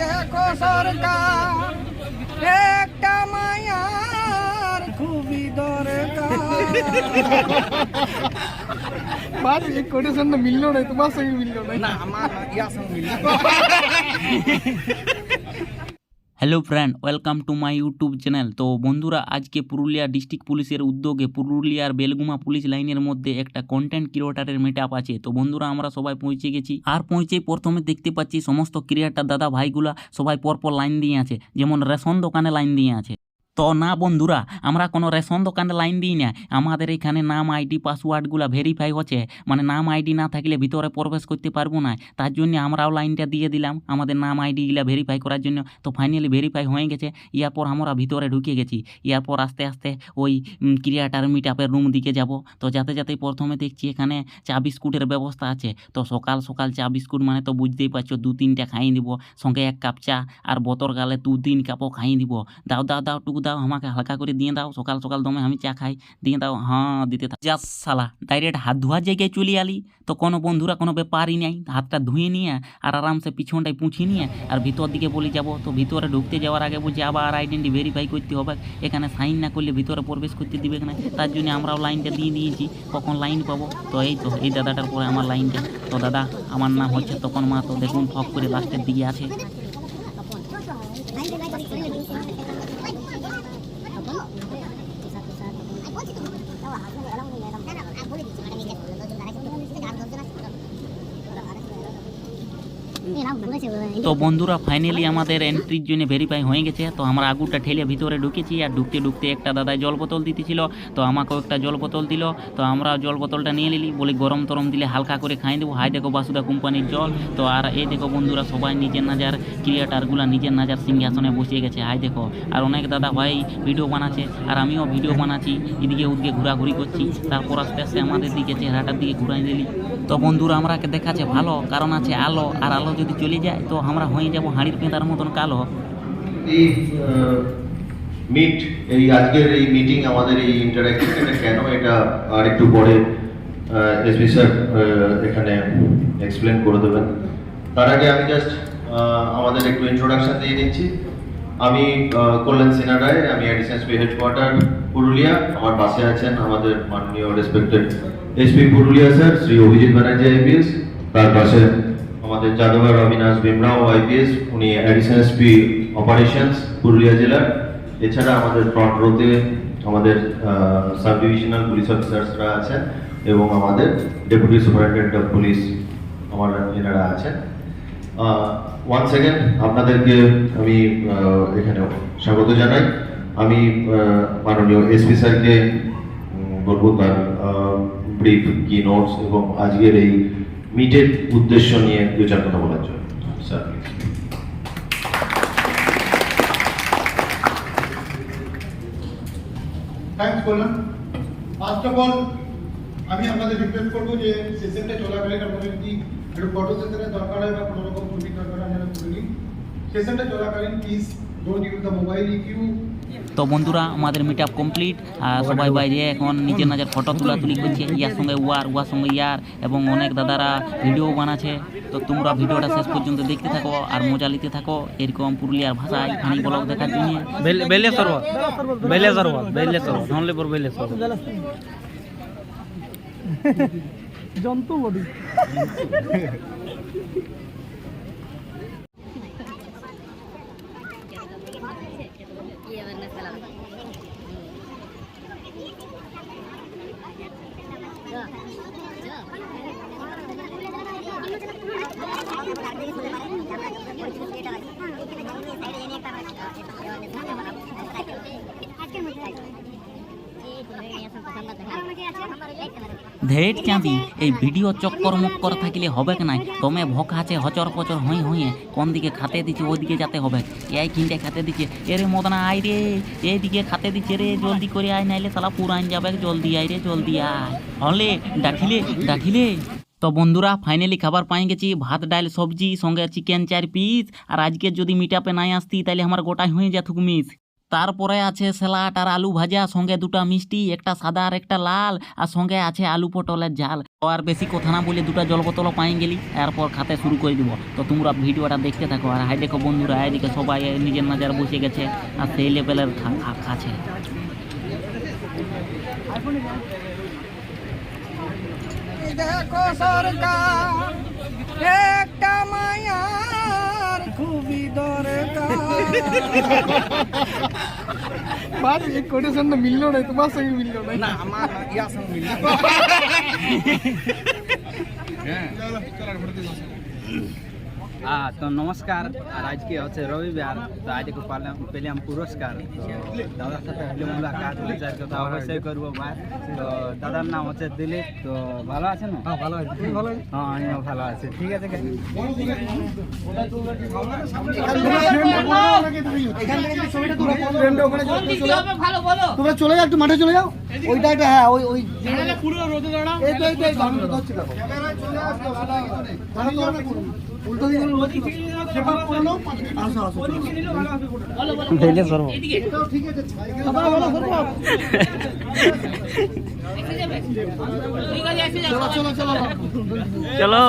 দেখো সরকার, একটা মায়ার খুবই দরকার। बात एक कोटेशन तो मिलनो नहीं, तुम्हारे से भी मिलनो नहीं না আমার ইয়ার সঙ্গে মিলে। Hello friend, welcome to my YouTube channel. তো বন্ধুরা, আজকে পুরুলিয়া ডিস্ট্রিক্ট পুলিশের উদ্যোগে পুরুলিয়ার বেলগুমা পুলিশ লাইনের মধ্যে একটা কন্টেন্ট ক্রিয়েটারের মিট আপ আছে। তো বন্ধুরা, আমরা সবাই পৌঁছে গেছি। আর পৌঁছেই প্রথমে দেখতে পাচ্ছি সমস্ত ক্রিয়েটার দাদা ভাইগুলা সবাই পরপর লাইন দিয়ে আছে, যেমন রেশন দোকানে লাইন দিয়ে আছে। তো না বন্ধুরা, আমরা কোনো রেশন দোকানে লাইন দিই না। আমাদের এখানে নাম আইডি পাসওয়ার্ডগুলো ভেরিফাই হচ্ছে, মানে নাম আইডি না থাকলে ভিতরে প্রবেশ করতে পারবো না। তার জন্য আমরাও লাইনটা দিয়ে দিলাম আমাদের নাম আইডিগুলো ভেরিফাই করার জন্য। তো ফাইনালি ভেরিফাই হয়ে গেছে। এরপর আমরা ভিতরে ঢুকে গেছি। এরপর আস্তে আস্তে ওই ক্রিয়েটার মিট আপের রুম দিকে যাব। তো যাতে যাতে প্রথমে দেখছি এখানে চা বিস্কুটের ব্যবস্থা আছে। তো সকাল সকাল চা বিস্কুট মানে তো বুঝতেই পারছো, 2-3টা খাইয়ে দিব, সঙ্গে 1 কাপ চা, আর বোতল গালে 2-3 কাপও খাইয়ে দিব। দাও দাও দাও, টুকু দাও, আমাকে হালকা করে দিয়ে দাও। সকাল সকাল দমে আমি চা খাই, দিয়ে দাও। হ্যাঁ দিতে থাক। যা সালা, ডাইরেক্ট হাত ধোয়ার জায়গায় চলে আলি। তো কোনো বন্ধুরা কোনো ব্যাপারই নাই, হাতটা ধুয়ে নিয়ে আর আরামসে পিছনটায় পুঁছে নিয়ে আর ভিতর দিকে বলি যাব। তো ভিতরে ঢুকতে যাওয়ার আগে বলছি আবার আইডেন্টি ভেরিফাই করতে হবে, এখানে সাইন না করলে ভিতরে প্রবেশ করতে দিবে না। তার জন্য আমরাও লাইনটা দিয়ে দিয়েছি, কখন লাইন পাবো। তো এই দাদাটার পরে আমার লাইনটা। তো দাদা, আমার নাম হচ্ছে তপন মা। তো দেখুন ফক করে লাস্টের দিকে আছে। তো বন্ধুরা, ফাইনালি আমাদের এন্ট্রির জন্য ভেরিফাই হয়ে গেছে। তো আমরা আগুনটা ঠেলে ভিতরে ঢুকেছি। আর ঢুকতে ঢুকতে একটা দাদায় জল বোতল দিতেছিল, তো আমাকেও একটা জল বোতল দিল। তো আমরা জল বোতলটা নিয়ে নিলি, বলি গরম তরম দিলে হালকা করে খাই দেবো। হাই দেখো বাসুদা কোম্পানির জল। তো আর এই দেখো বন্ধুরা, সবাই নিজের নাজার ক্রিয়েটারগুলো নিজের নাজার সিংহাসনে বসে গেছে। হাই দেখো, আর অনেক দাদা ভাই ভিডিও বানাচ্ছে, আর আমিও ভিডিও বানাচ্ছি, এদিকে ওদিকে ঘোরাঘুরি করছি। তারপর আস্তে আস্তে আমাদের দিকে চেহারাটার দিকে ঘুরাই দিলি। তো বন্ধুরা, আমরাকে দেখাচ্ছে ভালো, কারণ আছে আলো, আর আলো যদি চলে যায় তো আমরা হয়ে যাব হাঁড়ির পেঁদার মতন কালো। এই মিট, এই আজকের এই মিটিং, আমাদের এই ইন্টারঅ্যাকশন, এটা কেন, এটা আর একটু পরে এসপি স্যার এখানে এক্সপ্লেন করে দেবেন। তার আগে আমি জাস্ট আমাদের একটু ইন্ট্রোডাকশন দিয়ে নিচ্ছি। আমি কল্যাণ সিনহা রায়, আমি অ্যাডিশনাল এসপি হেডকোয়ার্টার পুরুলিয়া। আমার পাশে আছেন আমাদের মাননীয় respected SP Purulia sir Shri Abhijit Banerjee IPS. তার পাশে আমাদের যাদবের অবিনাশ বিমরাও আইপিএস, উনি অ্যাডিশনাল এসপি অপারেশনস পুরুলিয়া জেলার। এছাড়া আমাদের ফ্রন্ট রোতে আমাদের সাব ডিভিশনাল পুলিশ অফিসার্সরা আছেন এবং আমাদের ডেপুটি সুপারিনটেন্ডেন্ট অফ পুলিশ আমার এনারা আছেন। ওয়ান সেকেন্ড, আপনাদেরকে আমি এখানে স্বাগত জানাই। আমি মাননীয় এসপি স্যারকে বলবো তার ব্রিফ কি নোটস এবং আজকের এই মিটের উদ্দেশ্য নিয়ে 2-4 কথা বলার জন্য। Sir thanks Kalyan. First of all আমি আপনাদের রিকোয়েস্ট করবো যে সেশনটা চলাকালীন আপনাদের যদি একটু ফটো সেশনের দরকার হয় বা কোনো রকম ছবি দরকার হয় আপনারা করে নিন। সেশনটা চলাকালীন please don't use the mobile. If you তো বন্ধুরা, আমাদের মিট আপ কমপ্লিট। আর সবাই বাইরে এখন নিজের নাজার ফটো তুলাতুলি করছে, ইয়ার সঙ্গে ওয়ার সঙ্গে ইয়ার, এবং অনেক দাদারা ভিডিও বানাচ্ছে। তো তোমরা ভিডিওটা শেষ পর্যন্ত দেখতে থাকো আর মজা নিতে থাকো এরকম পুরুলিয়ার ভাষায় ফানি ব্লগ দেখার জন্য। জন্তু বডি ধেট চাঁদি, এই ভিডিও চক্কর মক্কর থাকলে হবে কি নাই? তোমে ভোক আছে হচর পচর হয়ে কোন দিকে খাতে দিচ্ছে ওইদিকে যেতে হবে। এই কিনতে খাতে দিচ্ছে, এরে মদনা আয় রে, এইদিকে খাতে দিচ্ছে রে, জলদি করে আয়, নাইলে সালা পুরান যাবে। জলদি আয় রে, জলদি আয়। হলে ডাকিলে। তো বন্ধুরা, ফাইনালি খাবার পাই গেছি, ভাত ডাল সবজি সঙ্গে চিকেন 4 পিস। আর আজকে যদি মিট আপে নাই আসতি তাহলে আমার গোটাই হয়ে যেত মিস। তারপরে আছে স্যালাড আর আলু ভাজা, সঙ্গে দুটো মিষ্টি, একটা সাদা আর একটা লাল, আর সঙ্গে আছে আলু পটলের ঝাল। আর বেশি কথা না বলে দুটো জল বোতলও পাই গেলি, এরপর খাতে শুরু করে দিব। তো তোমরা ভিডিওটা দেখতে থাকো। আর হাই দেখো বন্ধুরা, এদিকে সবাই নিজের নাজার বসে গেছে আর সেই লেভেলের খাচ্ছে। দেখো সরকার একটা মায়ার খুবই দরকার। बात एक कोटेशन तो मिलनो नहीं तुम्हारे से भी मिलनो नहीं না আমার ইয়ার সঙ্গে মিলল। তো নমস্কার। আর আজকে হচ্ছে রবিবার, তো আজকে পেলাম পুরস্কার। তো দাদার সাথে হলে মুলাকাত বিচার কথা অবশ্যই করবো ভাই। তো দাদার নাম হচ্ছে দিলীপ। তো ভালো আছেন? হ্যাঁ ভালো আছি। হ্যাঁ আমিও ভালো আছি। ঠিক আছে। তোমরা চলে যাও, একটু মাঠে চলে যাও। ওইটা এটা, হ্যাঁ ওই পুরো রোদে দাঁড়াও। উল্টো দিকে আসো আসো। ঠিক আছে চলো চলো চলো চলো।